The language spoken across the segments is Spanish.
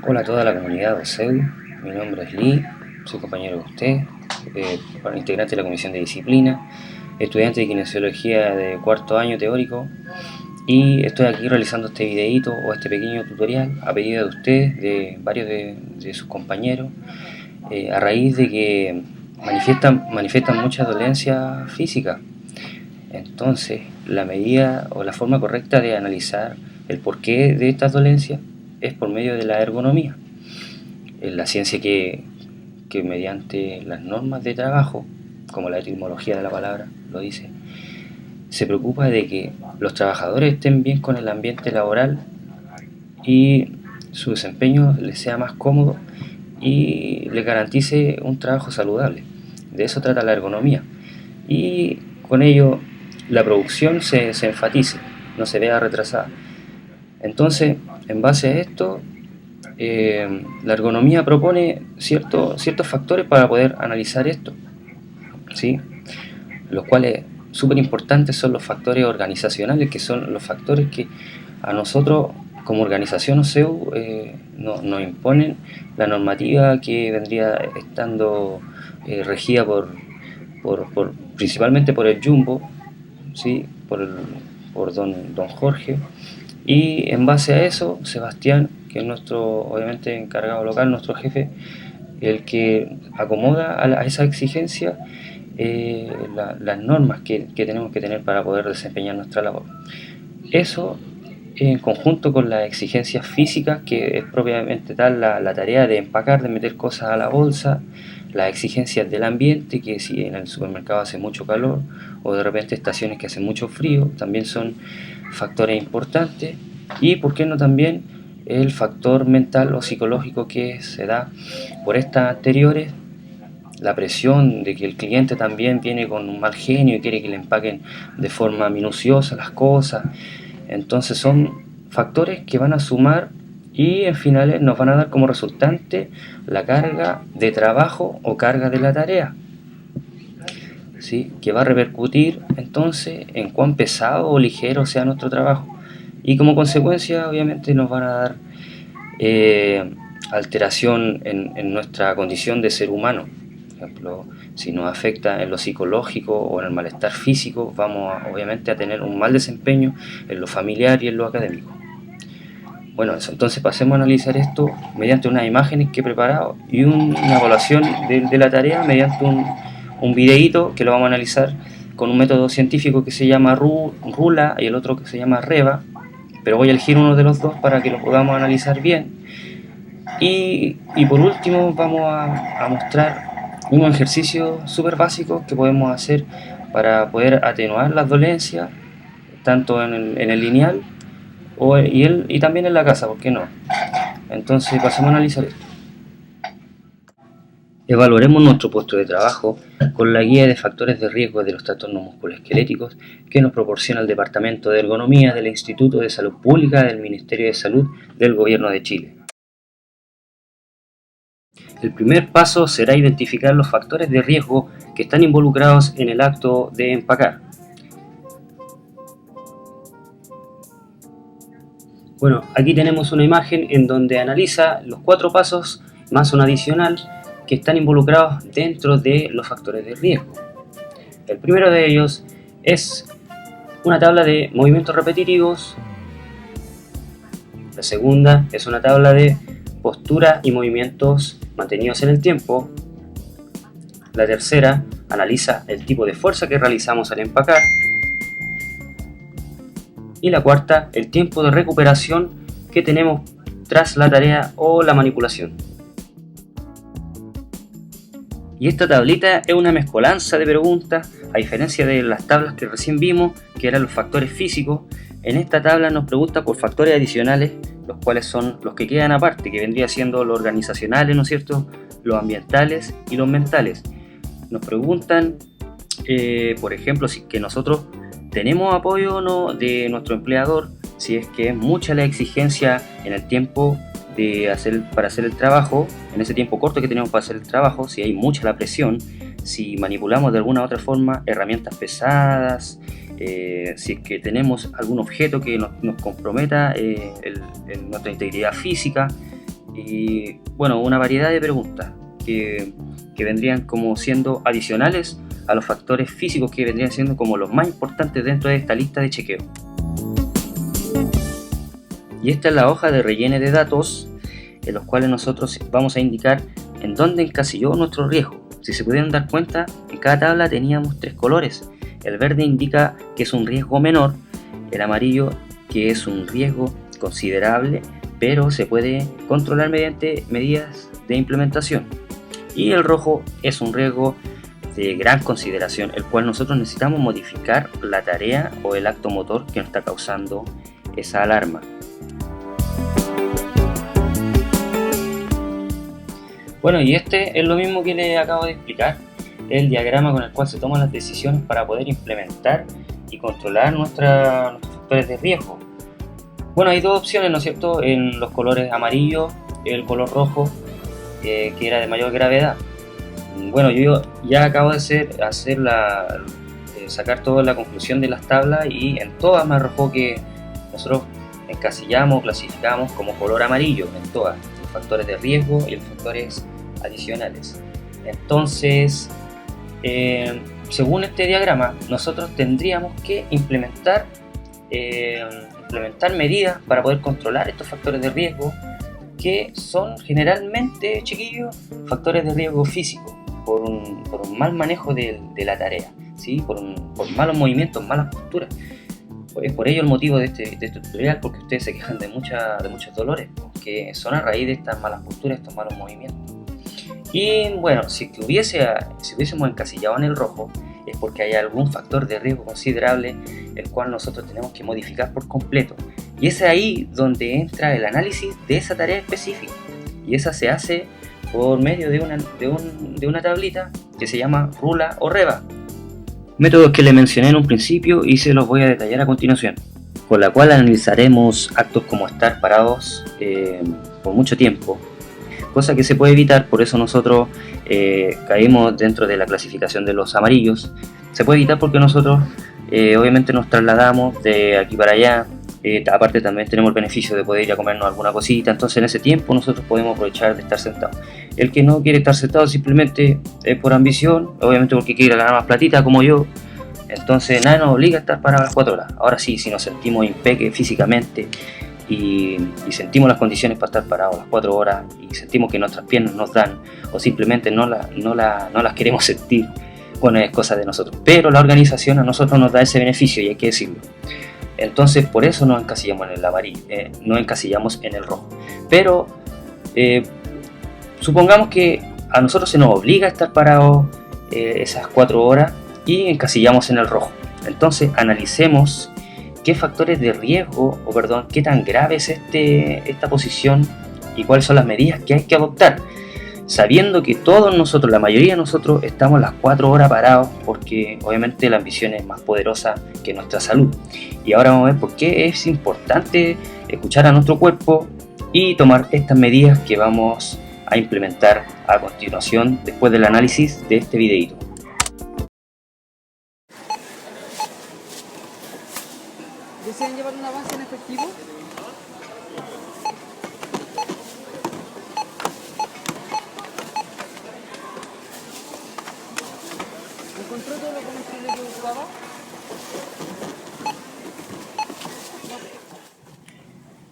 Hola a toda la comunidad de OSEU, mi nombre es Lee, soy compañero de usted, integrante de la Comisión de Disciplina, estudiante de Kinesiología de cuarto año teórico, y estoy aquí realizando este videíto o este pequeño tutorial a pedido de usted, de varios de sus compañeros, a raíz de que manifiestan muchas dolencias físicas. Entonces, la medida o la forma correcta de analizar el porqué de estas dolencias es por medio de la ergonomía. La ciencia que mediante las normas de trabajo, como la etimología de la palabra lo dice, se preocupa de que los trabajadores estén bien con el ambiente laboral y su desempeño les sea más cómodo y les garantice un trabajo saludable. De eso trata la ergonomía. Y con ello la producción se enfatice, no se vea retrasada. Entonces, en base a esto, la ergonomía propone ciertos factores para poder analizar esto, ¿sí? Los cuales súper importantes son los factores organizacionales, que son los factores que a nosotros como organización OSEU nos imponen la normativa que vendría estando regida principalmente por el Jumbo, ¿sí? por don Jorge, y en base a eso Sebastián, que es nuestro obviamente encargado local, nuestro jefe, el que acomoda a esa exigencia las normas que tenemos que tener para poder desempeñar nuestra labor. Eso en conjunto con las exigencias físicas, que es propiamente tal la tarea de empacar, de meter cosas a la bolsa, las exigencias del ambiente, que si en el supermercado hace mucho calor o de repente estaciones que hacen mucho frío, también son factores importantes. Y por qué no también el factor mental o psicológico que se da por estas anteriores, la presión de que el cliente también viene con un mal genio y quiere que le empaquen de forma minuciosa las cosas. Entonces son factores que van a sumar y en finales nos van a dar como resultante la carga de trabajo o carga de la tarea, ¿sí? Que va a repercutir entonces en cuán pesado o ligero sea nuestro trabajo, y como consecuencia obviamente nos van a dar alteración en nuestra condición de ser humano. Por ejemplo, si nos afecta en lo psicológico o en el malestar físico, vamos obviamente a tener un mal desempeño en lo familiar y en lo académico. Bueno, entonces pasemos a analizar esto mediante unas imágenes que he preparado y una evaluación de la tarea mediante un videíto que lo vamos a analizar con un método científico que se llama RULA y el otro que se llama REVA, pero voy a elegir uno de los dos para que lo podamos analizar bien. Y por último vamos a mostrar unos ejercicios súper básicos que podemos hacer para poder atenuar las dolencias, tanto en el lineal y también en la casa, ¿por qué no? Entonces pasemos a analizar esto. Evaluaremos nuestro puesto de trabajo con la guía de factores de riesgo de los trastornos musculoesqueléticos que nos proporciona el Departamento de Ergonomía del Instituto de Salud Pública del Ministerio de Salud del Gobierno de Chile. El primer paso será identificar los factores de riesgo que están involucrados en el acto de empacar. Bueno, aquí tenemos una imagen en donde analiza los 4 pasos más un adicional que están involucrados dentro de los factores de riesgo. El primero de ellos es una tabla de movimientos repetitivos. La segunda es una tabla de postura y movimientos mantenidos en el tiempo. La tercera analiza el tipo de fuerza que realizamos al empacar. Y la cuarta, el tiempo de recuperación que tenemos tras la tarea o la manipulación. Y esta tablita es una mezcolanza de preguntas, a diferencia de las tablas que recién vimos, que eran los factores físicos. En esta tabla nos pregunta por factores adicionales, los cuales son los que quedan aparte, que vendría siendo los organizacionales, ¿no es cierto?, los ambientales y los mentales. Nos preguntan, por ejemplo, si que nosotros tenemos apoyo o no de nuestro empleador, si es que es mucha la exigencia en el tiempo para hacer el trabajo, en ese tiempo corto que tenemos para hacer el trabajo, si hay mucha la presión, si manipulamos de alguna u otra forma herramientas pesadas, si es que tenemos algún objeto que nos comprometa en nuestra integridad física, Y bueno, una variedad de preguntas que vendrían como siendo adicionales a los factores físicos que vendrían siendo como los más importantes dentro de esta lista de chequeo. Y esta es la hoja de relleno de datos en los cuales nosotros vamos a indicar en dónde encasilló nuestro riesgo. Si se pudieron dar cuenta, en cada tabla teníamos 3 colores. El verde indica que es un riesgo menor, el amarillo que es un riesgo considerable, pero se puede controlar mediante medidas de implementación. Y el rojo es un riesgo de gran consideración, el cual nosotros necesitamos modificar la tarea o el acto motor que nos está causando esa alarma. Bueno, y este es lo mismo que les acabo de explicar, el diagrama con el cual se toman las decisiones para poder implementar y controlar nuestros factores de riesgo. Bueno, hay dos opciones, ¿no es cierto?, en los colores amarillo y el color rojo, que era de mayor gravedad. Bueno, yo ya acabo de sacar toda la conclusión de las tablas y en todas me arrojó que nosotros encasillamos, clasificamos como color amarillo en todas, los factores de riesgo y los factores adicionales. Entonces, según este diagrama, nosotros tendríamos que implementar medidas para poder controlar estos factores de riesgo, que son generalmente, chiquillos, factores de riesgo físico, por un mal manejo de la tarea, ¿sí? por malos movimientos, malas posturas. Es por ello el motivo de este tutorial, porque ustedes se quejan de muchos dolores, que son a raíz de estas malas posturas, estos malos movimientos. Y bueno, si hubiésemos encasillado en el rojo, es porque hay algún factor de riesgo considerable el cual nosotros tenemos que modificar por completo. Y es ahí donde entra el análisis de esa tarea específica. Y esa se hace por medio de una tablita que se llama rula o reba. Métodos que le mencioné en un principio y se los voy a detallar a continuación. Con la cual analizaremos actos como estar parados por mucho tiempo, cosa que se puede evitar, por eso nosotros caímos dentro de la clasificación de los amarillos. Se puede evitar porque nosotros obviamente nos trasladamos de aquí para allá, aparte también tenemos el beneficio de poder ir a comernos alguna cosita, entonces en ese tiempo nosotros podemos aprovechar de estar sentados. El que no quiere estar sentado simplemente es por ambición, obviamente porque quiere ganar más platita como yo, entonces nada nos obliga a estar para las 4 horas. Ahora sí, si nos sentimos impeque físicamente y sentimos las condiciones para estar parados las 4 horas y sentimos que nuestras piernas nos dan o simplemente no las queremos sentir, bueno, es cosa de nosotros, pero la organización a nosotros nos da ese beneficio y hay que decirlo. Entonces por eso nos encasillamos en el amarillo, no encasillamos en el rojo. Pero supongamos que a nosotros se nos obliga a estar parados esas 4 horas y encasillamos en el rojo. Entonces analicemos qué factores de riesgo, qué tan grave es esta posición y cuáles son las medidas que hay que adoptar, sabiendo que todos nosotros, la mayoría de nosotros, estamos las 4 horas parados porque obviamente la ambición es más poderosa que nuestra salud. Y ahora vamos a ver por qué es importante escuchar a nuestro cuerpo y tomar estas medidas que vamos a implementar a continuación después del análisis de este videito. ¿Desean llevar un avance en efectivo? ¿Encontró todo lo comestible que buscaba?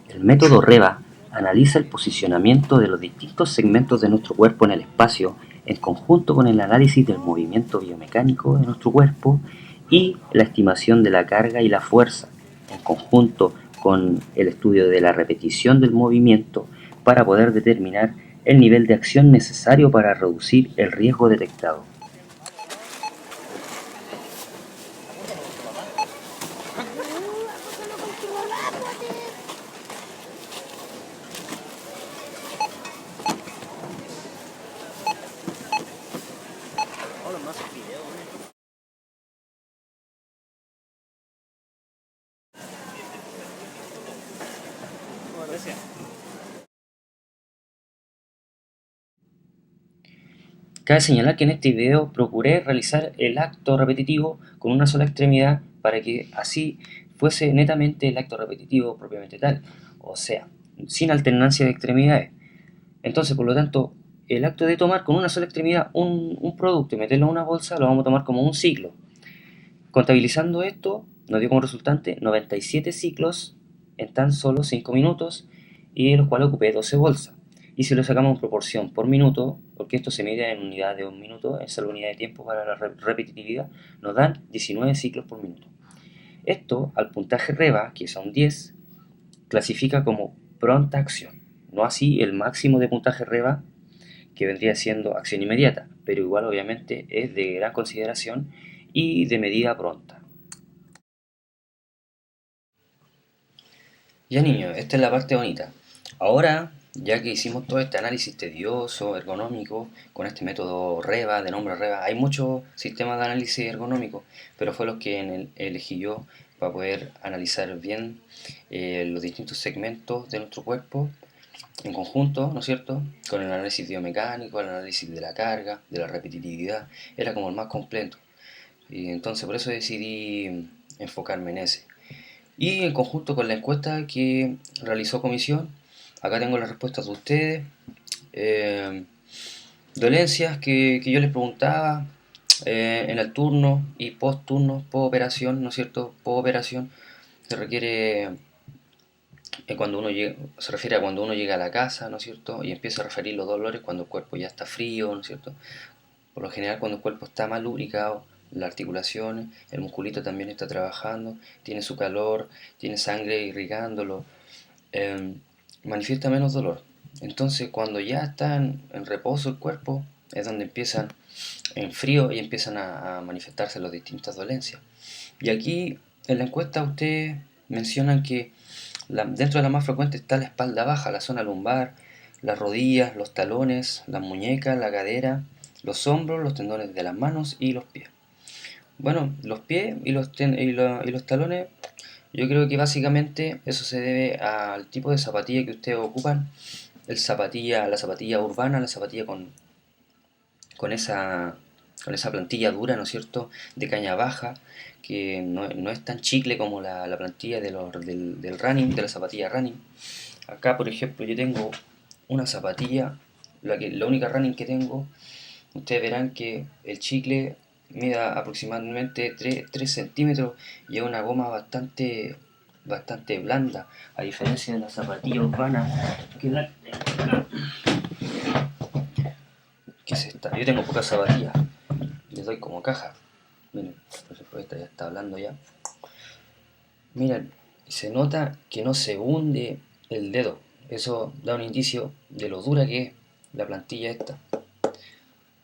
El método REBA analiza el posicionamiento de los distintos segmentos de nuestro cuerpo en el espacio en conjunto con el análisis del movimiento biomecánico de nuestro cuerpo y la estimación de la carga y la fuerza, en conjunto con el estudio de la repetición del movimiento para poder determinar el nivel de acción necesario para reducir el riesgo detectado. Cabe señalar que en este video procuré realizar el acto repetitivo con una sola extremidad para que así fuese netamente el acto repetitivo propiamente tal, o sea, sin alternancia de extremidades. Entonces, por lo tanto, el acto de tomar con una sola extremidad un producto y meterlo en una bolsa lo vamos a tomar como un ciclo. Contabilizando esto, nos dio como resultante 97 ciclos en tan solo 5 minutos y de los cuales ocupé 12 bolsas. Y si lo sacamos en proporción por minuto, porque esto se mide en unidad de un minuto, es la unidad de tiempo para la repetitividad, nos dan 19 ciclos por minuto. Esto al puntaje REBA, que son 10, clasifica como pronta acción, no así el máximo de puntaje REBA, que vendría siendo acción inmediata, pero igual obviamente es de gran consideración y de medida pronta. Ya niños, esta es la parte bonita. Ahora, ya que hicimos todo este análisis tedioso, ergonómico, con este método REVA, de nombre REVA, hay muchos sistemas de análisis ergonómico, pero fue los que elegí yo para poder analizar bien los distintos segmentos de nuestro cuerpo en conjunto, ¿no es cierto? Con el análisis biomecánico, el análisis de la carga, de la repetitividad, era como el más completo. Y entonces por eso decidí enfocarme en ese. Y en conjunto con la encuesta que realizó comisión, acá tengo las respuestas de ustedes. Eh, Dolencias que yo les preguntaba en el turno y post turno, post operación, ¿no es cierto? Post operación se requiere cuando uno llega, se refiere a cuando uno llega a la casa, ¿no es cierto? Y empieza a referir los dolores cuando el cuerpo ya está frío, ¿no es cierto? Por lo general cuando el cuerpo está mal lubricado, las articulaciones, el musculito también está trabajando, tiene su calor, tiene sangre irrigándolo, eh, manifiesta menos dolor. Entonces cuando ya está en reposo el cuerpo, es donde empiezan en frío y empiezan a manifestarse las distintas dolencias. Y aquí en la encuesta ustedes mencionan que dentro de la más frecuente está la espalda baja, la zona lumbar, las rodillas, los talones, las muñecas, la cadera, los hombros, los tendones de las manos y los pies. Bueno, los pies y los talones, yo creo que básicamente eso se debe al tipo de zapatilla que ustedes ocupan, la zapatilla urbana, la zapatilla con esa, con esa plantilla dura, ¿no es cierto?, de caña baja, que no es tan chicle como la plantilla del running, de la zapatilla running. Acá, por ejemplo, yo tengo una zapatilla, la única running que tengo, ustedes verán que el chicle mide aproximadamente 3 centímetros y es una goma bastante blanda, a diferencia de la zapatilla urbana, que ¿qué es esta? Yo tengo pocas zapatillas, les doy como caja. Miren, por ejemplo, esta ya está hablando ya. Miren, se nota que no se hunde el dedo. Eso da un indicio de lo dura que es la plantilla esta.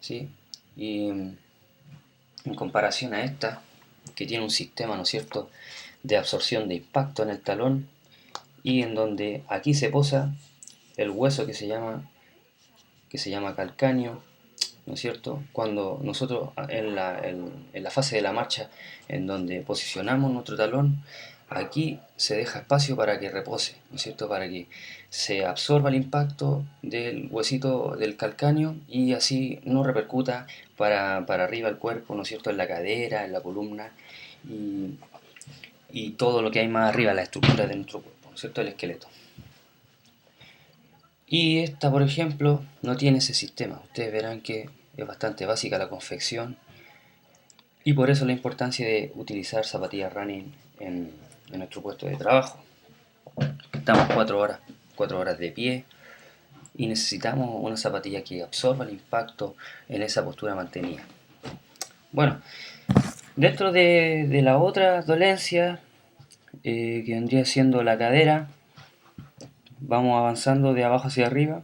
¿Sí? Y en comparación a esta, que tiene un sistema, ¿no es cierto?, de absorción de impacto en el talón y en donde aquí se posa el hueso que se llama calcáneo, ¿no es cierto? Cuando nosotros en la fase de la marcha, en donde posicionamos nuestro talón, aquí se deja espacio para que repose, ¿no es cierto? Para que se absorba el impacto del huesito del calcáneo y así no repercuta para arriba el cuerpo, ¿no es cierto? En la cadera, en la columna y, y todo lo que hay más arriba, la estructura de nuestro cuerpo, ¿no es cierto? El esqueleto. Y esta, por ejemplo, no tiene ese sistema. Ustedes verán que es bastante básica la confección y por eso la importancia de utilizar zapatillas running en nuestro puesto de trabajo. Estamos 4 horas de pie y necesitamos una zapatilla que absorba el impacto en esa postura mantenida. Bueno, dentro de la otra dolencia, que vendría siendo la cadera, vamos avanzando de abajo hacia arriba.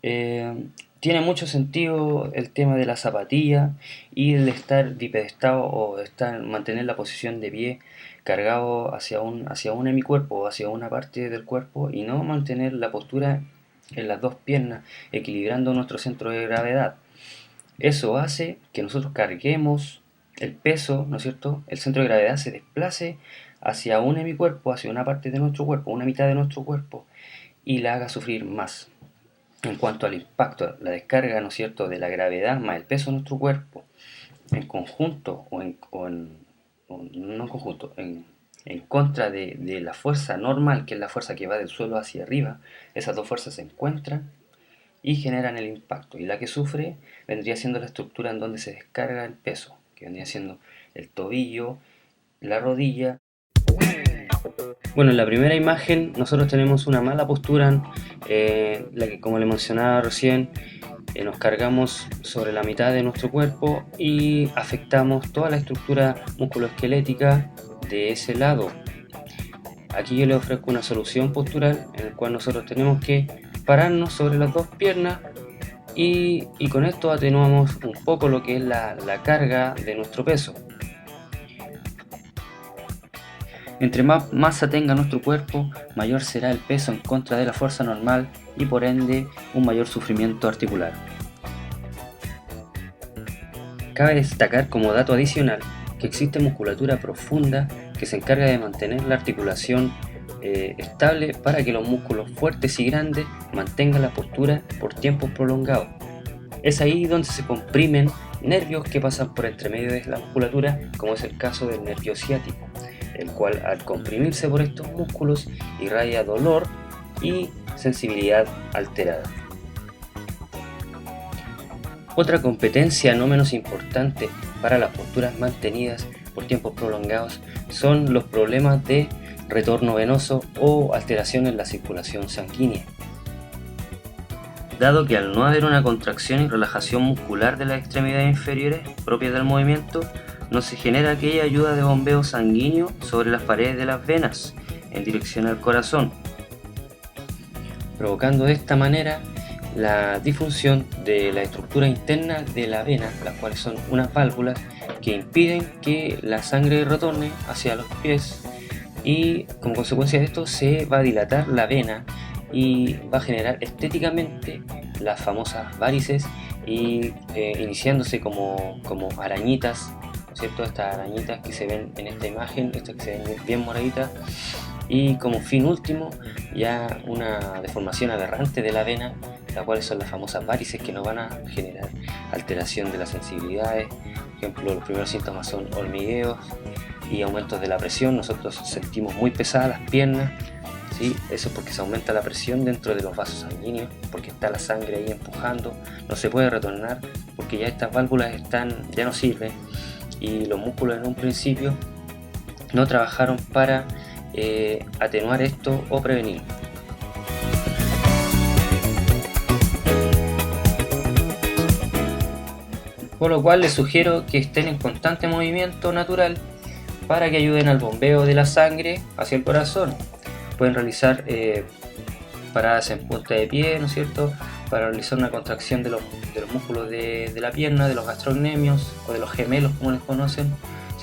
Tiene mucho sentido el tema de la zapatilla y el estar bipedestado o mantener la posición de pie cargado hacia un hemicuerpo o hacia una parte del cuerpo y no mantener la postura en las dos piernas equilibrando nuestro centro de gravedad. Eso hace que nosotros carguemos el peso, ¿no es cierto? El centro de gravedad se desplace hacia un hemicuerpo, hacia una parte de nuestro cuerpo, una mitad de nuestro cuerpo y la haga sufrir más. En cuanto al impacto, la descarga, ¿no es cierto?, de la gravedad más el peso de nuestro cuerpo, en conjunto no en conjunto, en contra de la fuerza normal, que es la fuerza que va del suelo hacia arriba, esas dos fuerzas se encuentran y generan el impacto. Y la que sufre vendría siendo la estructura en donde se descarga el peso, que vendría siendo el tobillo, la rodilla. Bueno, en la primera imagen nosotros tenemos una mala postura, la que, como le mencionaba recién, nos cargamos sobre la mitad de nuestro cuerpo y afectamos toda la estructura musculoesquelética de ese lado. Aquí yo le ofrezco una solución postural en la cual nosotros tenemos que pararnos sobre las dos piernas y con esto atenuamos un poco lo que es la carga de nuestro peso. Entre más masa tenga nuestro cuerpo, mayor será el peso en contra de la fuerza normal y por ende un mayor sufrimiento articular. Cabe destacar como dato adicional que existe musculatura profunda que se encarga de mantener la articulación estable para que los músculos fuertes y grandes mantengan la postura por tiempos prolongados. Es ahí donde se comprimen nervios que pasan por entre medio de la musculatura, como es el caso del nervio ciático, el cual al comprimirse por estos músculos irradia dolor y sensibilidad alterada. Otra competencia no menos importante para las posturas mantenidas por tiempos prolongados son los problemas de retorno venoso o alteración en la circulación sanguínea. Dado que al no haber una contracción y relajación muscular de las extremidades inferiores propias del movimiento, no se genera aquella ayuda de bombeo sanguíneo sobre las paredes de las venas en dirección al corazón, provocando de esta manera la disfunción de la estructura interna de la vena, las cuales son unas válvulas que impiden que la sangre retorne hacia los pies, y como consecuencia de esto se va a dilatar la vena y va a generar estéticamente las famosas varices y iniciándose como arañitas, ¿no es cierto? Estas arañitas que se ven en esta imagen, estas que se ven bien moraditas, y como fin último ya una deformación aberrante de la vena, las cuales son las famosas varices que nos van a generar alteración de las sensibilidades. Por ejemplo, los primeros síntomas son hormigueos y aumentos de la presión. Nosotros sentimos muy pesadas las piernas, ¿sí? Eso es porque se aumenta la presión dentro de los vasos sanguíneos, porque está la sangre ahí empujando, no se puede retornar porque ya estas válvulas ya no sirven y los músculos en un principio no trabajaron para atenuar esto o prevenirlo. Por lo cual les sugiero que estén en constante movimiento natural para que ayuden al bombeo de la sangre hacia el corazón. Pueden realizar paradas en punta de pie, ¿no es cierto?, para realizar una contracción de los músculos de la pierna, de los gastrocnemios o de los gemelos, como se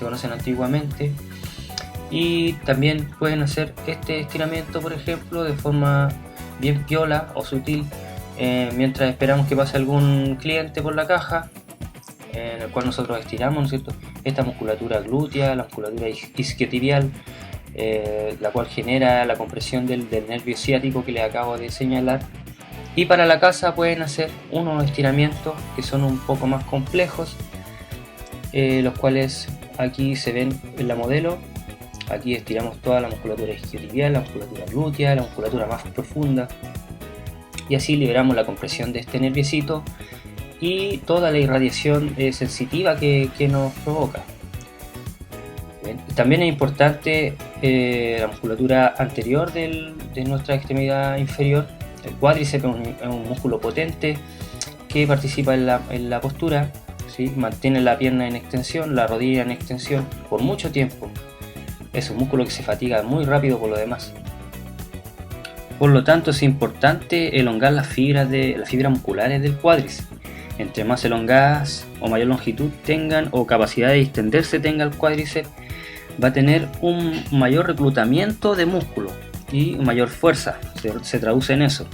conocen antiguamente. Y también pueden hacer este estiramiento, por ejemplo, de forma bien piola o sutil, mientras esperamos que pase algún cliente por la caja, en el cual nosotros estiramos, ¿no es cierto?, esta musculatura glútea, la musculatura isquiotibial, la cual genera la compresión del nervio ciático que les acabo de señalar. Y para la casa pueden hacer unos estiramientos que son un poco más complejos, los cuales aquí se ven en la modelo. Aquí estiramos toda la musculatura isquiotibial, la musculatura glútea, la musculatura más profunda, y así liberamos la compresión de este nerviecito y toda la irradiación sensitiva que nos provoca. Bien. También es importante la musculatura anterior de nuestra extremidad inferior. El cuádriceps es un músculo potente que participa en la postura, ¿sí? Mantiene la pierna en extensión, la rodilla en extensión por mucho tiempo. Es un músculo que se fatiga muy rápido por lo demás. Por lo tanto, es importante elongar las fibras musculares del cuádriceps. Entre más elongadas o mayor longitud tengan o capacidad de extenderse tenga el cuádriceps, va a tener un mayor reclutamiento de músculo y mayor fuerza, se traduce en eso.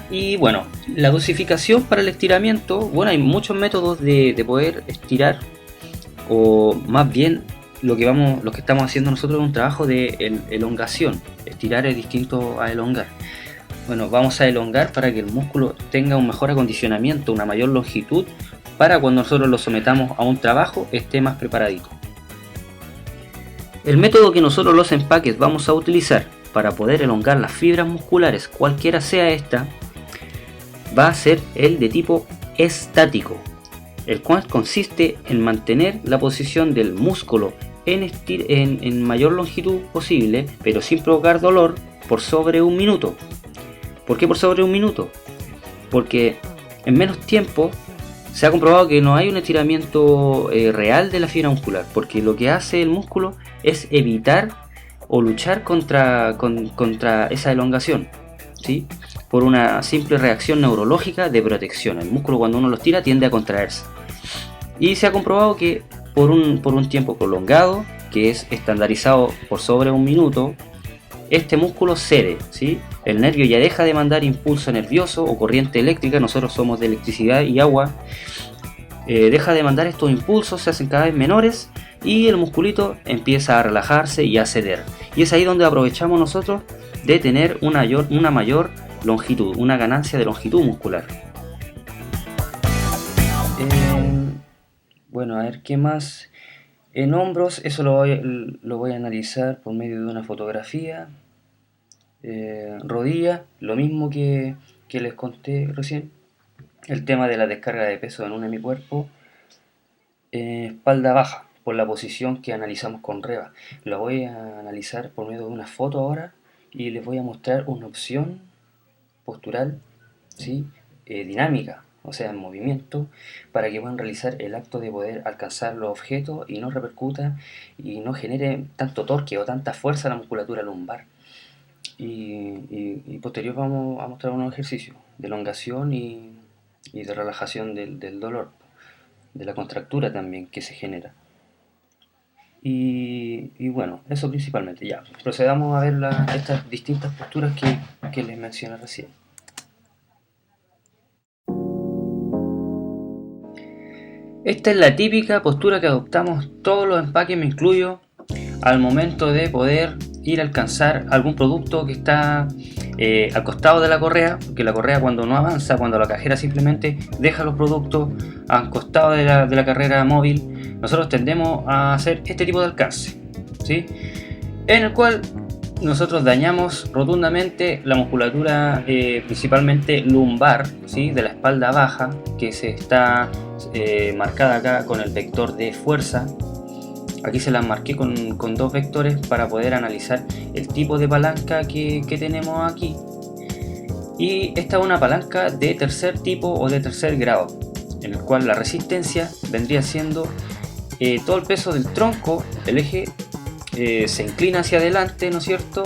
Y bueno, la dosificación para el estiramiento, bueno, hay muchos métodos de poder estirar, o más bien lo que estamos haciendo nosotros es un trabajo de elongación. Estirar es distinto a elongar. Bueno, vamos a elongar para que el músculo tenga un mejor acondicionamiento, una mayor longitud, para cuando nosotros lo sometamos a un trabajo esté más preparadito. El método que nosotros los empaques vamos a utilizar para poder elongar las fibras musculares, cualquiera sea esta, va a ser el de tipo estático, el cual consiste en mantener la posición del músculo en mayor longitud posible, pero sin provocar dolor, por sobre un minuto. ¿Por qué por sobre un minuto? Porque en menos tiempo se ha comprobado que no hay un estiramiento real de la fibra muscular, porque lo que hace el músculo es evitar o luchar contra esa elongación, ¿sí? Por una simple reacción neurológica de protección. El músculo, cuando uno lo estira, tiende a contraerse. Y se ha comprobado que por un tiempo prolongado, que es estandarizado por sobre un minuto, este músculo cede, ¿sí? El nervio ya deja de mandar impulso nervioso o corriente eléctrica, nosotros somos de electricidad y agua, deja de mandar estos impulsos, se hacen cada vez menores y el musculito empieza a relajarse y a ceder. Y es ahí donde aprovechamos nosotros de tener una mayor longitud, una ganancia de longitud muscular. Bueno, a ver qué más. En hombros, eso lo voy a analizar por medio de una fotografía. Rodilla, lo mismo que les conté recién, el tema de la descarga de peso en un hemicuerpo. Espalda baja, por la posición que analizamos con Reba. Lo voy a analizar por medio de una foto ahora y les voy a mostrar una opción postural, ¿sí? Dinámica, o sea, en movimiento, para que puedan realizar el acto de poder alcanzar los objetos y no repercuta y no genere tanto torque o tanta fuerza en la musculatura lumbar. Y posterior vamos a mostrar unos ejercicios de elongación y de relajación del dolor, de la contractura también que se genera. Y bueno, eso principalmente. Ya, procedamos a ver estas distintas posturas que les mencioné recién. Esta es la típica postura que adoptamos todos los empaques, me incluyo, al momento de poder ir a alcanzar algún producto que está al costado de la correa, porque la correa cuando no avanza, cuando la cajera simplemente deja los productos al costado de la carrera móvil, nosotros tendemos a hacer este tipo de alcance, ¿sí? En el cual nosotros dañamos rotundamente la musculatura principalmente lumbar, ¿sí? De la espalda baja, que se está marcada acá con el vector de fuerza. Aquí se las marqué con dos vectores para poder analizar el tipo de palanca que tenemos aquí. Y esta es una palanca de tercer tipo o de tercer grado, en el cual la resistencia vendría siendo todo el peso del tronco, el eje se inclina hacia adelante, ¿no es cierto?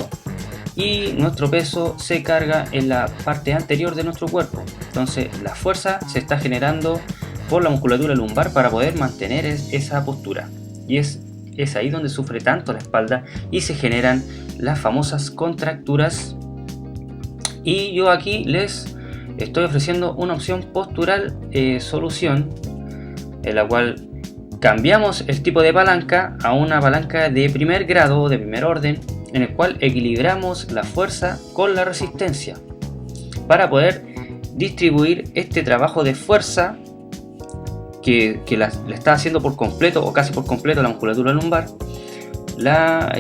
Y nuestro peso se carga en la parte anterior de nuestro cuerpo. Entonces la fuerza se está generando por la musculatura lumbar para poder mantener esa postura. Y es ahí donde sufre tanto la espalda y se generan las famosas contracturas. Y yo aquí les estoy ofreciendo una opción postural solución, en la cual cambiamos el tipo de palanca a una palanca de primer grado o de primer orden, en el cual equilibramos la fuerza con la resistencia para poder distribuir este trabajo de fuerza que la está haciendo por completo o casi por completo la musculatura lumbar. La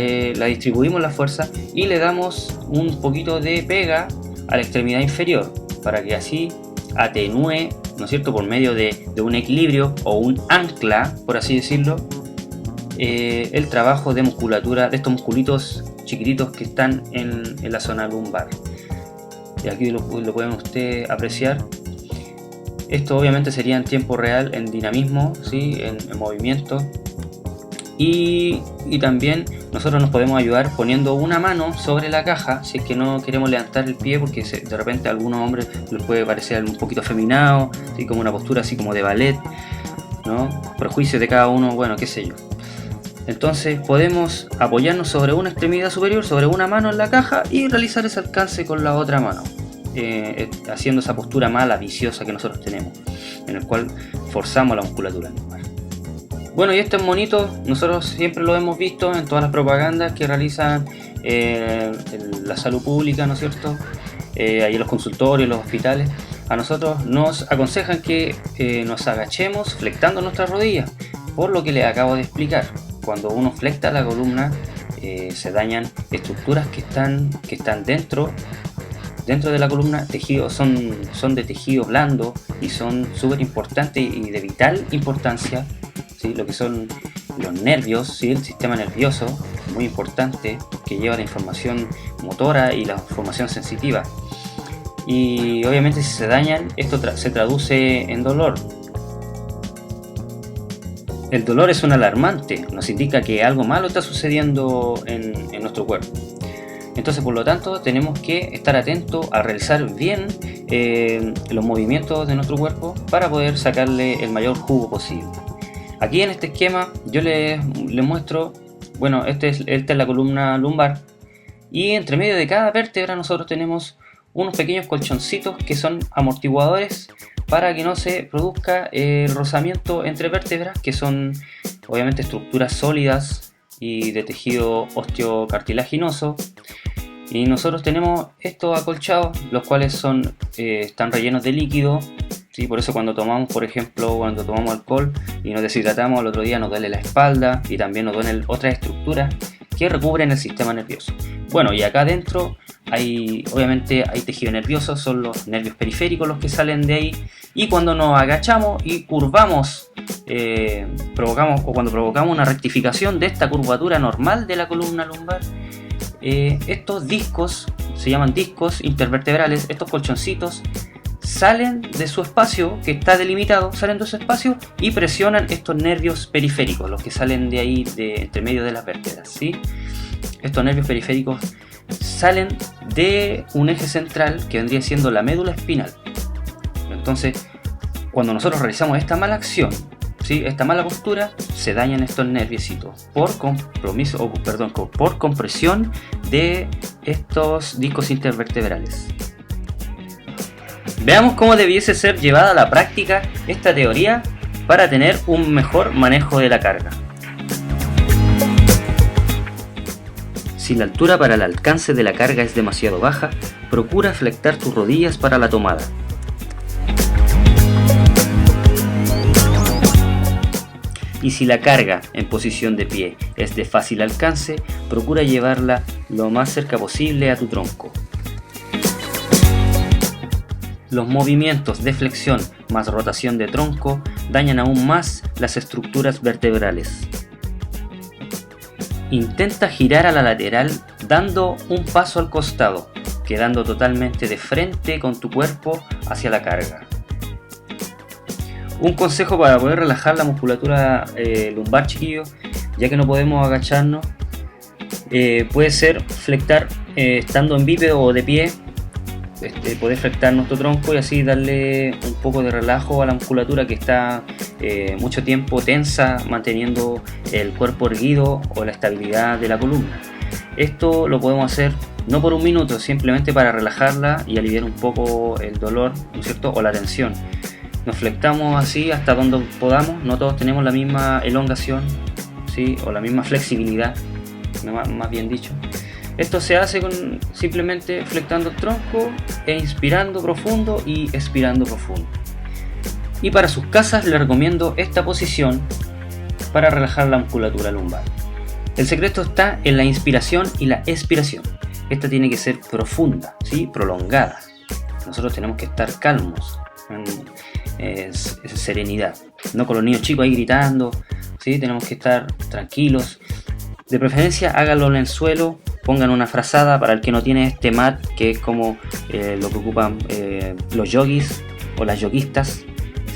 distribuimos la fuerza y le damos un poquito de pega a la extremidad inferior para que así atenúe, ¿no es cierto?, por medio de un equilibrio o un ancla, por así decirlo, el trabajo de musculatura de estos musculitos chiquititos que están en la zona lumbar. Y aquí lo pueden ustedes apreciar. Esto obviamente sería en tiempo real, en dinamismo, ¿sí? en movimiento. Y también nosotros nos podemos ayudar poniendo una mano sobre la caja si es que no queremos levantar el pie, porque de repente a algunos hombres les puede parecer un poquito afeminado, ¿sí? Como una postura así como de ballet, ¿no? Prejuicios de cada uno, bueno, qué sé yo. Entonces podemos apoyarnos sobre una extremidad superior, sobre una mano en la caja y realizar ese alcance con la otra mano, haciendo esa postura mala, viciosa que nosotros tenemos, en el cual forzamos la musculatura lumbar. Bueno, y estos monitos nosotros siempre lo hemos visto en todas las propagandas que realizan la salud pública, ¿no es cierto? Ahí en los consultorios, los hospitales. A nosotros nos aconsejan que nos agachemos flectando nuestras rodillas, por lo que les acabo de explicar. Cuando uno flecta la columna se dañan estructuras que están dentro dentro de la columna son de tejido blando y son súper importantes y de vital importancia, ¿sí? Lo que son los nervios, ¿sí? El sistema nervioso, muy importante, que lleva la información motora y la información sensitiva. Y obviamente si se dañan, esto se traduce en dolor. El dolor es un alarmante, nos indica que algo malo está sucediendo en nuestro cuerpo. Entonces, por lo tanto, tenemos que estar atentos a realizar bien los movimientos de nuestro cuerpo para poder sacarle el mayor jugo posible. Aquí en este esquema yo les muestro, bueno, esta es la columna lumbar, y entre medio de cada vértebra nosotros tenemos unos pequeños colchoncitos que son amortiguadores para que no se produzca el rozamiento entre vértebras, que son obviamente estructuras sólidas y de tejido osteocartilaginoso. Y nosotros tenemos estos acolchados, los cuales están rellenos de líquido, ¿sí? Por eso cuando tomamos, por ejemplo, cuando tomamos alcohol y nos deshidratamos, al otro día nos duele la espalda y también nos duelen otras estructuras que recubren el sistema nervioso. Bueno, y acá adentro obviamente hay tejido nervioso, son los nervios periféricos los que salen de ahí, y cuando nos agachamos y curvamos, cuando provocamos una rectificación de esta curvatura normal de la columna lumbar, estos discos, se llaman discos intervertebrales, estos colchoncitos salen de su espacio que está delimitado, salen de su espacio y presionan estos nervios periféricos, los que salen de ahí, entre medio de las vértebras, ¿sí? Estos nervios periféricos salen de un eje central que vendría siendo la médula espinal. Entonces, cuando nosotros realizamos esta mala acción, ¿sí? Esta mala postura, se dañan estos nerviecitos por compresión de estos discos intervertebrales. Veamos cómo debiese ser llevada a la práctica esta teoría para tener un mejor manejo de la carga. Si la altura para el alcance de la carga es demasiado baja, procura flectar tus rodillas para la tomada. Y si la carga en posición de pie es de fácil alcance, procura llevarla lo más cerca posible a tu tronco. Los movimientos de flexión más rotación de tronco dañan aún más las estructuras vertebrales. Intenta girar a la lateral dando un paso al costado, quedando totalmente de frente con tu cuerpo hacia la carga. Un consejo para poder relajar la musculatura lumbar, chiquillos, ya que no podemos agacharnos, puede ser flectar estando en bípedo o de pie. Poder flectar nuestro tronco y así darle un poco de relajo a la musculatura que está mucho tiempo tensa, manteniendo el cuerpo erguido o la estabilidad de la columna. Esto lo podemos hacer no por un minuto, simplemente para relajarla y aliviar un poco el dolor, ¿no es cierto?, o la tensión. Nos flectamos así hasta donde podamos, no todos tenemos la misma elongación, ¿sí?, o la misma flexibilidad, más bien dicho. Esto se hace simplemente flectando el tronco e inspirando profundo y expirando profundo. Y para sus casas les recomiendo esta posición para relajar la musculatura lumbar. El secreto está en la inspiración y la expiración. Esta tiene que ser profunda, ¿sí?, prolongada. Nosotros tenemos que estar calmos, en serenidad. No con los niños chicos ahí gritando, ¿sí? Tenemos que estar tranquilos. De preferencia háganlo en el suelo. Pongan una frazada para el que no tiene este mat, que es como lo que ocupan los yogis o las yoguistas,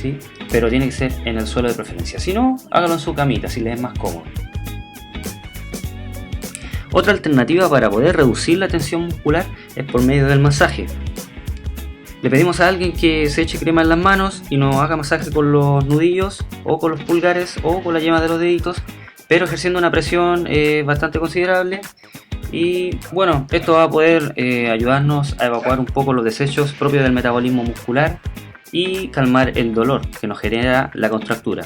¿sí? Pero tiene que ser en el suelo de preferencia. Si no, háganlo en su camita, si les es más cómodo. Otra alternativa para poder reducir la tensión muscular es por medio del masaje. Le pedimos a alguien que se eche crema en las manos y nos haga masaje con los nudillos o con los pulgares o con la yema de los deditos, pero ejerciendo una presión bastante considerable. Y bueno, esto va a poder ayudarnos a evacuar un poco los desechos propios del metabolismo muscular y calmar el dolor que nos genera la contractura.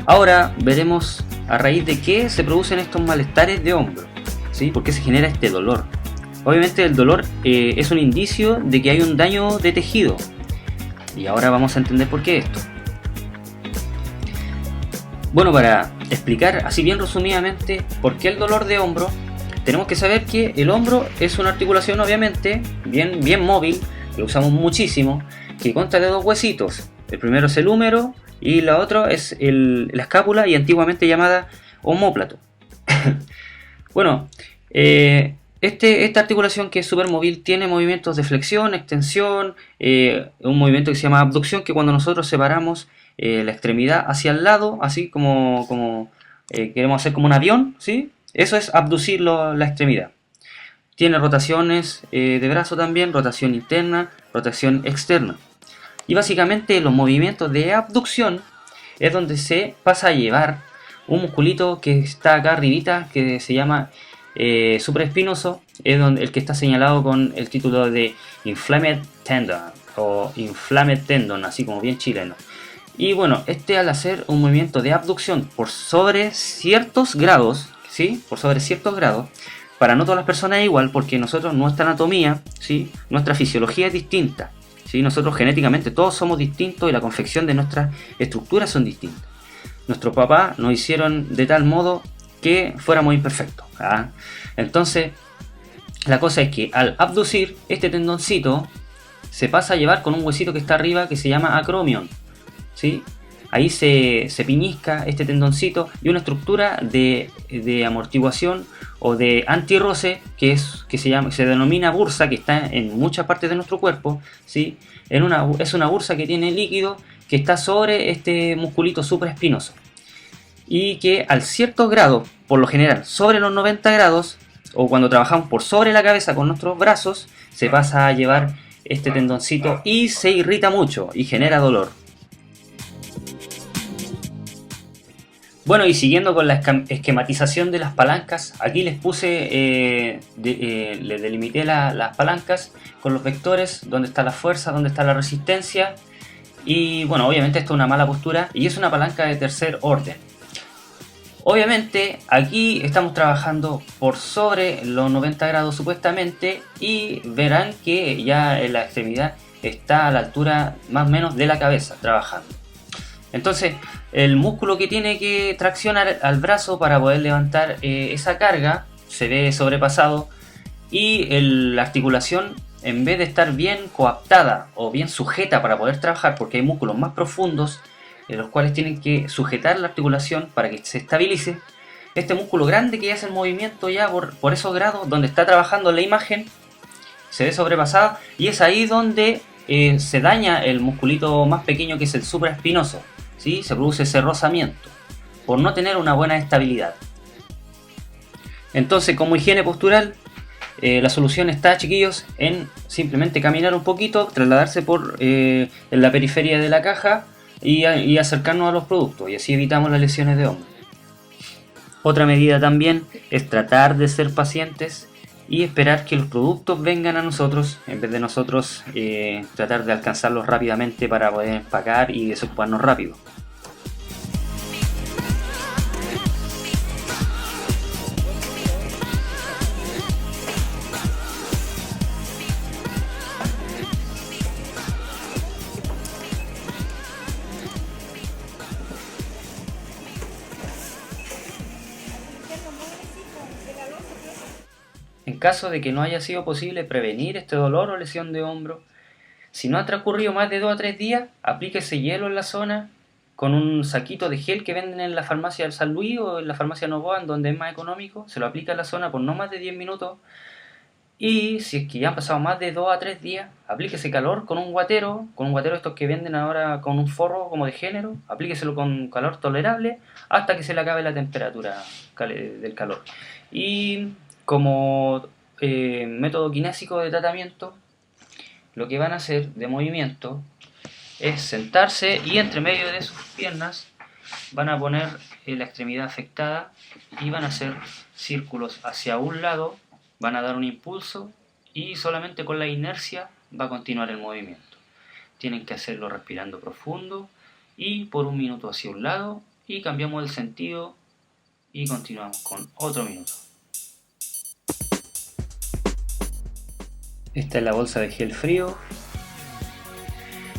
Ahora veremos a raíz de qué se producen estos malestares de hombro, ¿sí? ¿Por qué se genera este dolor? Obviamente el dolor es un indicio de que hay un daño de tejido, y ahora vamos a entender por qué esto. Bueno, para explicar así bien resumidamente por qué el dolor de hombro, tenemos que saber que el hombro es una articulación obviamente bien móvil, que lo usamos muchísimo, que consta de dos huesitos. El primero es el húmero y la otra es la escápula, y antiguamente llamada omóplato. Bueno, esta articulación, que es súper móvil, tiene movimientos de flexión, extensión, un movimiento que se llama abducción, que cuando nosotros separamos la extremidad hacia el lado, así como queremos hacer como un avión, ¿sí? Eso es abducir la extremidad. Tiene rotaciones de brazo también, rotación interna, rotación externa. Y básicamente los movimientos de abducción es donde se pasa a llevar un musculito que está acá arribita, que se llama supraespinoso, es el que está señalado con el título de Inflamed Tendon o Inflamed Tendon, así como bien chileno. Y bueno, al hacer un movimiento de abducción por sobre ciertos grados, ¿sí? Por sobre ciertos grados, para no todas las personas es igual, porque nuestra anatomía, ¿sí? Nuestra fisiología es distinta, ¿sí? Nosotros genéticamente todos somos distintos y la confección de nuestras estructuras son distintas. Nuestros papás nos hicieron de tal modo que fuéramos imperfectos, ¿ah? Entonces, la cosa es que al abducir, este tendoncito se pasa a llevar con un huesito que está arriba que se llama acromion, ¿sí? Ahí se piñisca este tendoncito, y una estructura de amortiguación o de antirroce que se denomina bursa, que está en muchas partes de nuestro cuerpo, ¿sí? Es una bursa que tiene líquido que está sobre este musculito supraespinoso, y que al cierto grado, por lo general sobre los 90 grados, o cuando trabajamos por sobre la cabeza con nuestros brazos, se pasa a llevar este tendoncito y se irrita mucho y genera dolor. Bueno, y siguiendo con la esquematización de las palancas, aquí les puse, les delimité las palancas con los vectores, dónde está la fuerza, dónde está la resistencia. Y bueno, obviamente esto es una mala postura y es una palanca de tercer orden. Obviamente aquí estamos trabajando por sobre los 90 grados supuestamente, y verán que ya la extremidad está a la altura más o menos de la cabeza trabajando. Entonces el músculo que tiene que traccionar al brazo para poder levantar esa carga se ve sobrepasado, y la articulación, en vez de estar bien coaptada o bien sujeta para poder trabajar, porque hay músculos más profundos en los cuales tienen que sujetar la articulación para que se estabilice, este músculo grande que hace el movimiento ya por esos grados donde está trabajando la imagen se ve sobrepasado, y es ahí donde se daña el musculito más pequeño, que es el supraespinoso, ¿sí? Se produce ese rozamiento por no tener una buena estabilidad. Entonces, como higiene postural, la solución está, chiquillos, en simplemente caminar un poquito, trasladarse por en la periferia de la caja y acercarnos a los productos, y así evitamos las lesiones de hombro. Otra medida también es tratar de ser pacientes y esperar que los productos vengan a nosotros, en vez de nosotros tratar de alcanzarlos rápidamente para poder empacar y desocuparnos rápido. En caso de que no haya sido posible prevenir este dolor o lesión de hombro, si no ha transcurrido más de 2 a 3 días, aplíquese hielo en la zona con un saquito de gel que venden en la farmacia del San Luis o en la farmacia Novoa, en donde es más económico. Se lo aplica en la zona por no más de 10 minutos. Y si es que ya han pasado más de 2 a 3 días, aplíquese calor con un guatero estos que venden ahora con un forro como de género. Aplíqueselo con calor tolerable hasta que se le acabe la temperatura del calor. Y como método kinésico de tratamiento, lo que van a hacer de movimiento es sentarse, y entre medio de sus piernas van a poner la extremidad afectada y van a hacer círculos hacia un lado, van a dar un impulso y solamente con la inercia va a continuar el movimiento. Tienen que hacerlo respirando profundo y por 1 minuto hacia un lado, y cambiamos el sentido y continuamos con otro minuto. Esta es la bolsa de gel frío.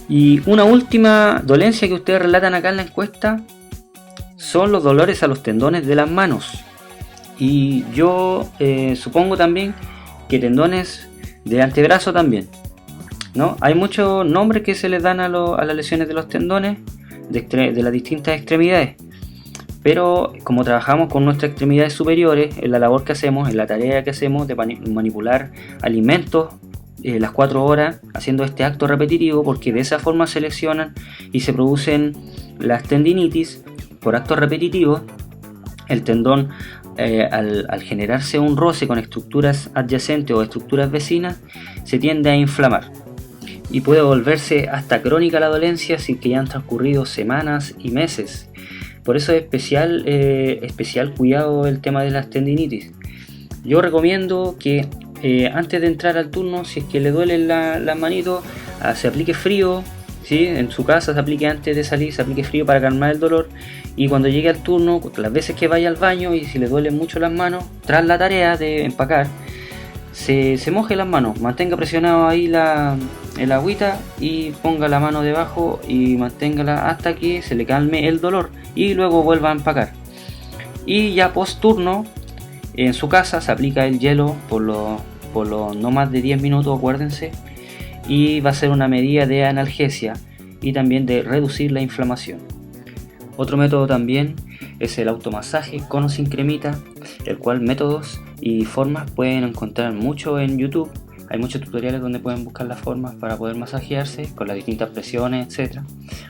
Y una última dolencia que ustedes relatan acá en la encuesta son los dolores a los tendones de las manos. Y yo supongo también que tendones de antebrazo también, ¿no? Hay muchos nombres que se les dan a las lesiones de los tendones de las distintas extremidades, pero como trabajamos con nuestras extremidades superiores, en la labor que hacemos, en la tarea que hacemos de manipular alimentos las 4 horas, haciendo este acto repetitivo, porque de esa forma se lesionan y se producen las tendinitis por actos repetitivos. El tendón, al generarse un roce con estructuras adyacentes o estructuras vecinas, se tiende a inflamar y puede volverse hasta crónica la dolencia si que ya han transcurrido semanas y meses. Por eso es especial cuidado el tema de las tendinitis. Yo recomiendo que antes de entrar al turno, si es que le duelen las manitos, se aplique frío, ¿sí? En su casa se aplique antes de salir, se aplique frío para calmar el dolor, y cuando llegue al turno, las veces que vaya al baño y si le duelen mucho las manos, tras la tarea de empacar, se moje las manos, mantenga presionado ahí el agüita y ponga la mano debajo y manténgala hasta que se le calme el dolor y luego vuelva a empacar. Y ya post turno, en su casa se aplica el hielo por no más de 10 minutos, acuérdense, y va a ser una medida de analgesia y también de reducir la inflamación. Otro método también es el automasaje con o sin cremita, el cual métodos y formas pueden encontrar mucho en YouTube. Hay muchos tutoriales donde pueden buscar las formas para poder masajearse con las distintas presiones, etc.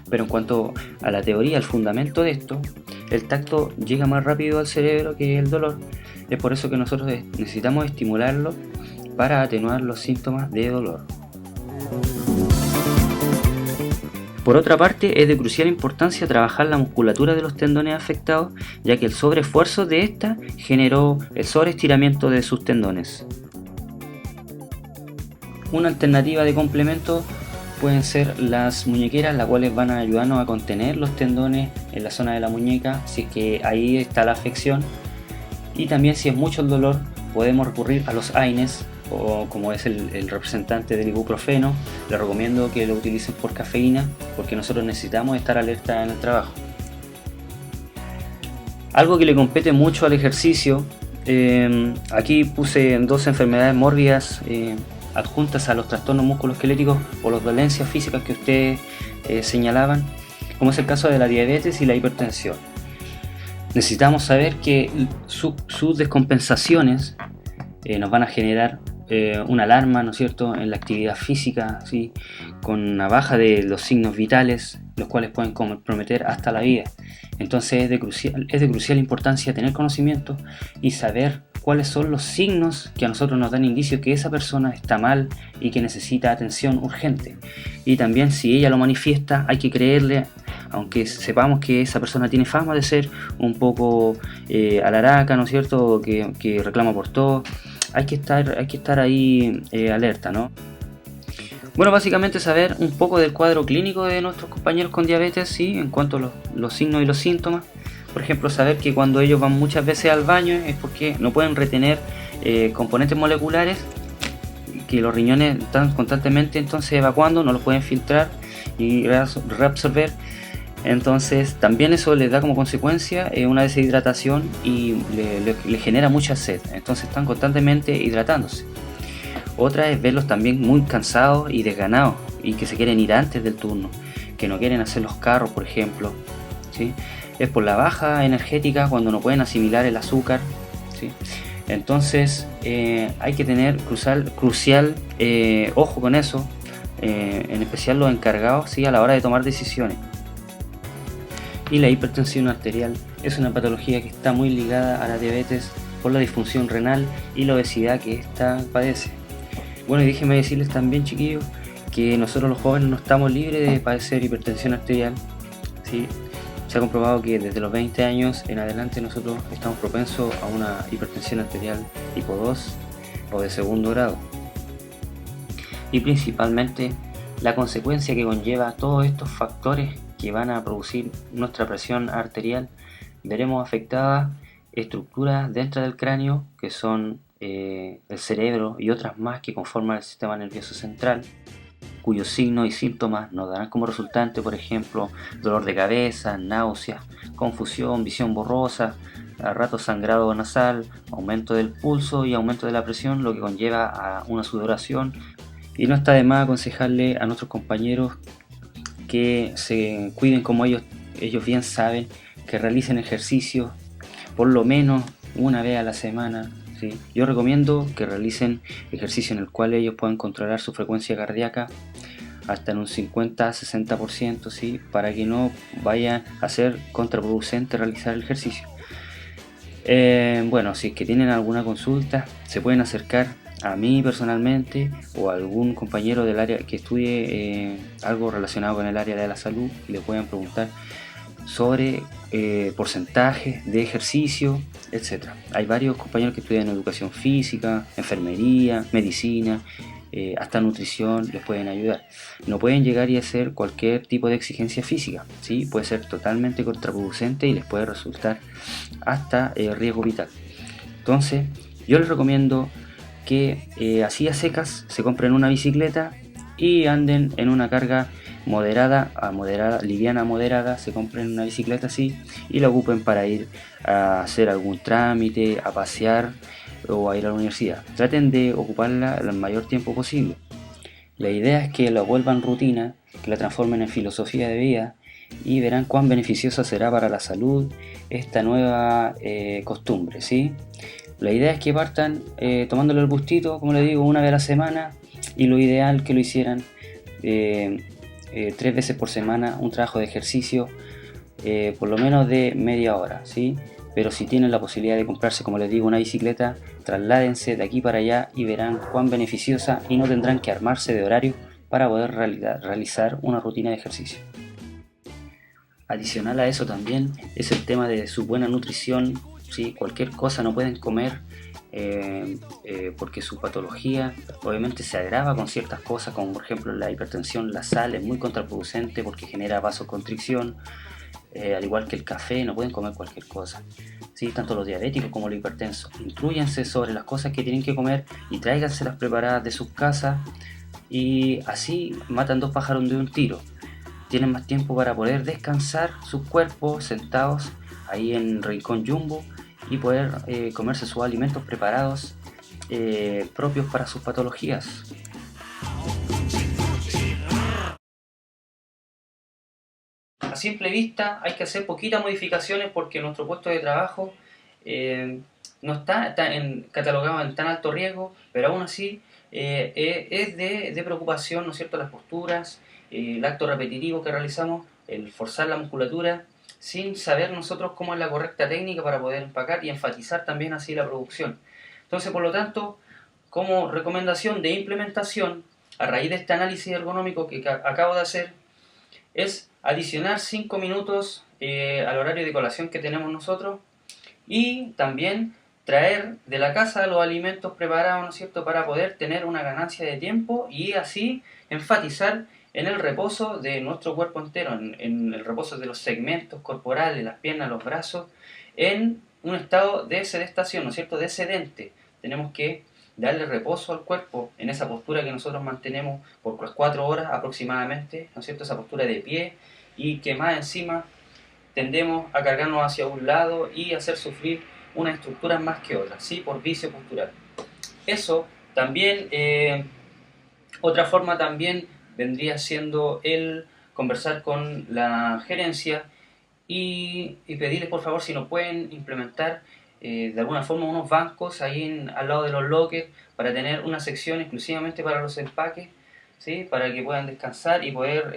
Pero en cuanto a la teoría, el fundamento de esto, el tacto llega más rápido al cerebro que el dolor. Es por eso que nosotros necesitamos estimularlo para atenuar los síntomas de dolor. Por otra parte, es de crucial importancia trabajar la musculatura de los tendones afectados, ya que el sobreesfuerzo de esta generó el sobreestiramiento de sus tendones. Una alternativa de complemento pueden ser las muñequeras, las cuales van a ayudarnos a contener los tendones en la zona de la muñeca, si es que ahí está la afección. Y también, si es mucho el dolor, podemos recurrir a los AINES, o como es el representante del ibuprofeno. Les recomiendo que lo utilicen por cafeína, porque nosotros necesitamos estar alerta en el trabajo. Algo que le compete mucho al ejercicio, aquí puse 2 enfermedades mórbidas adjuntas a los trastornos musculoesqueléticos o las dolencias físicas que ustedes señalaban, como es el caso de la diabetes y la hipertensión. Necesitamos saber que sus descompensaciones nos van a generar una alarma, ¿no es cierto?, en la actividad física, ¿sí?, con una baja de los signos vitales, los cuales pueden comprometer hasta la vida. Entonces es de crucial importancia tener conocimiento y saber cuáles son los signos que a nosotros nos dan indicios que esa persona está mal y que necesita atención urgente. Y también, si ella lo manifiesta, hay que creerle, aunque sepamos que esa persona tiene fama de ser un poco alaraca, ¿no es cierto?, que reclama por todo. Hay que estar ahí alerta, ¿no? Bueno, básicamente saber un poco del cuadro clínico de nuestros compañeros con diabetes, ¿sí?, en cuanto a los signos y los síntomas. Por ejemplo, saber que cuando ellos van muchas veces al baño es porque no pueden retener componentes moleculares, que los riñones están constantemente entonces evacuando, no los pueden filtrar y reabsorber. Entonces también eso les da como consecuencia una deshidratación y le genera mucha sed. Entonces están constantemente hidratándose. Otra es verlos también muy cansados y desganados y que se quieren ir antes del turno, que no quieren hacer los carros, por ejemplo, ¿sí? Es por la baja energética, cuando no pueden asimilar el azúcar, ¿sí? Entonces hay que tener crucial ojo con eso, en especial los encargados, ¿sí?, a la hora de tomar decisiones. Y la hipertensión arterial es una patología que está muy ligada a la diabetes por la disfunción renal y la obesidad que ésta padece. Bueno, y déjenme decirles también, chiquillos, que nosotros los jóvenes no estamos libres de padecer hipertensión arterial, ¿sí? Se ha comprobado que desde los 20 años en adelante nosotros estamos propensos a una hipertensión arterial tipo 2 o de segundo grado. Y principalmente la consecuencia que conlleva todos estos factores que van a producir nuestra presión arterial, veremos afectadas estructuras dentro del cráneo, que son el cerebro y otras más que conforman el sistema nervioso central, cuyos signos y síntomas nos darán como resultante, por ejemplo, dolor de cabeza, náuseas, confusión, visión borrosa, a ratos sangrado nasal, aumento del pulso y aumento de la presión, lo que conlleva a una sudoración. Y no está de más aconsejarle a nuestros compañeros que se cuiden como ellos bien saben, que realicen ejercicios por lo menos una vez a la semana. ¿Sí? Yo recomiendo que realicen ejercicios en el cual ellos puedan controlar su frecuencia cardíaca hasta en un 50-60%, ¿sí? Para que no vaya a ser contraproducente realizar el ejercicio. Bueno, si es que tienen alguna consulta, se pueden acercar a mí personalmente o a algún compañero del área que estudie algo relacionado con el área de la salud y le puedan preguntar sobre porcentajes de ejercicio, etc. Hay varios compañeros que estudian educación física, enfermería, medicina, hasta nutrición, les pueden ayudar. No pueden llegar y hacer cualquier tipo de exigencia física, ¿sí? Puede ser totalmente contraproducente y les puede resultar hasta riesgo vital. Entonces, yo les recomiendo que así a secas se compren una bicicleta y anden en una carga moderada a moderada, liviana a moderada, se compren una bicicleta así y la ocupen para ir a hacer algún trámite, a pasear o a ir a la universidad. Traten de ocuparla el mayor tiempo posible. La idea es que la vuelvan rutina, que la transformen en filosofía de vida y verán cuán beneficiosa será para la salud esta nueva costumbre, ¿sí? La idea es que partan tomándole el gustito, como les digo, una vez a la semana y lo ideal que lo hicieran 3 veces por semana, un trabajo de ejercicio por lo menos de media hora, ¿sí? Pero si tienen la posibilidad de comprarse, como les digo, una bicicleta, trasládense de aquí para allá y verán cuán beneficiosa y no tendrán que armarse de horario para poder realizar una rutina de ejercicio. Adicional a eso también es el tema de su buena nutrición, ¿sí? Cualquier cosa no pueden comer porque su patología obviamente se agrava con ciertas cosas, como por ejemplo la hipertensión, la sal es muy contraproducente porque genera vasoconstricción. Al igual que el café, no pueden comer cualquier cosa, ¿sí? Tanto los diabéticos como los hipertensos. Instrúyanse sobre las cosas que tienen que comer y tráiganselas preparadas de sus casas y así matan 2 pájaros de un tiro. Tienen más tiempo para poder descansar sus cuerpos sentados ahí en Rincón Jumbo y poder comerse sus alimentos preparados propios para sus patologías. A simple vista hay que hacer poquitas modificaciones porque nuestro puesto de trabajo no está catalogado en tan alto riesgo, pero aún así es de preocupación, ¿no es cierto?, las posturas, el acto repetitivo que realizamos, el forzar la musculatura, sin saber nosotros cómo es la correcta técnica para poder empacar y enfatizar también así la producción. Entonces, por lo tanto, como recomendación de implementación, a raíz de este análisis ergonómico que acabo de hacer, es adicionar 5 minutos al horario de colación que tenemos nosotros y también traer de la casa los alimentos preparados, ¿no es cierto?, para poder tener una ganancia de tiempo y así enfatizar en el reposo de nuestro cuerpo entero, en el reposo de los segmentos corporales, las piernas, los brazos, en un estado de sedestación, ¿no es cierto?, de sedente. Tenemos que darle reposo al cuerpo en esa postura que nosotros mantenemos por las 4 horas aproximadamente, ¿no es cierto?, esa postura de pie, y que más encima tendemos a cargarnos hacia un lado y hacer sufrir unas estructuras más que otras, ¿sí?, por vicio postural. Eso también, otra forma también vendría siendo el conversar con la gerencia y pedirles por favor si nos pueden implementar de alguna forma unos bancos ahí al lado de los lockers para tener una sección exclusivamente para los empaques, ¿sí?, para que puedan descansar y poder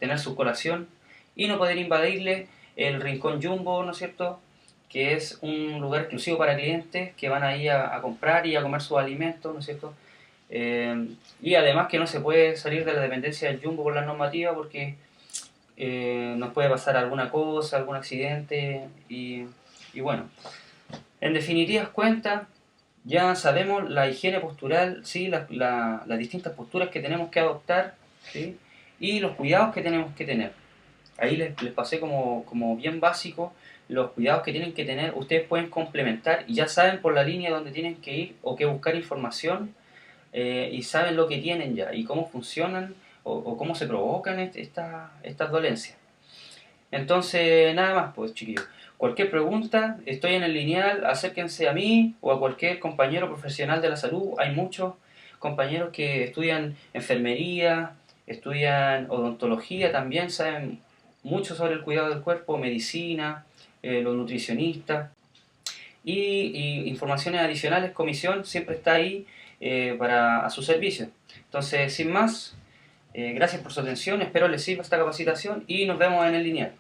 tener su colación y no poder invadirle el Rincón Jumbo, ¿no es cierto?, que es un lugar exclusivo para clientes que van ahí a comprar y a comer sus alimentos, ¿no es cierto?, y además que no se puede salir de la dependencia del Jumbo por la normativa porque nos puede pasar alguna cosa, algún accidente y bueno, en definitivas cuentas ya sabemos la higiene postural, ¿sí?, las distintas posturas que tenemos que adoptar, ¿sí?, y los cuidados que tenemos que tener. Ahí les pasé como bien básico los cuidados que tienen que tener. Ustedes pueden complementar y ya saben por la línea donde tienen que ir o que buscar información y saben lo que tienen ya y cómo funcionan o cómo se provocan estas dolencias. Entonces, nada más, pues chiquillos. Cualquier pregunta, estoy en el lineal, acérquense a mí o a cualquier compañero profesional de la salud. Hay muchos compañeros que estudian enfermería, estudian odontología también, saben mucho sobre el cuidado del cuerpo, medicina, los nutricionistas y informaciones adicionales. Comisión siempre está ahí a su servicio. Entonces, sin más, gracias por su atención, espero les sirva esta capacitación y nos vemos en el lineal.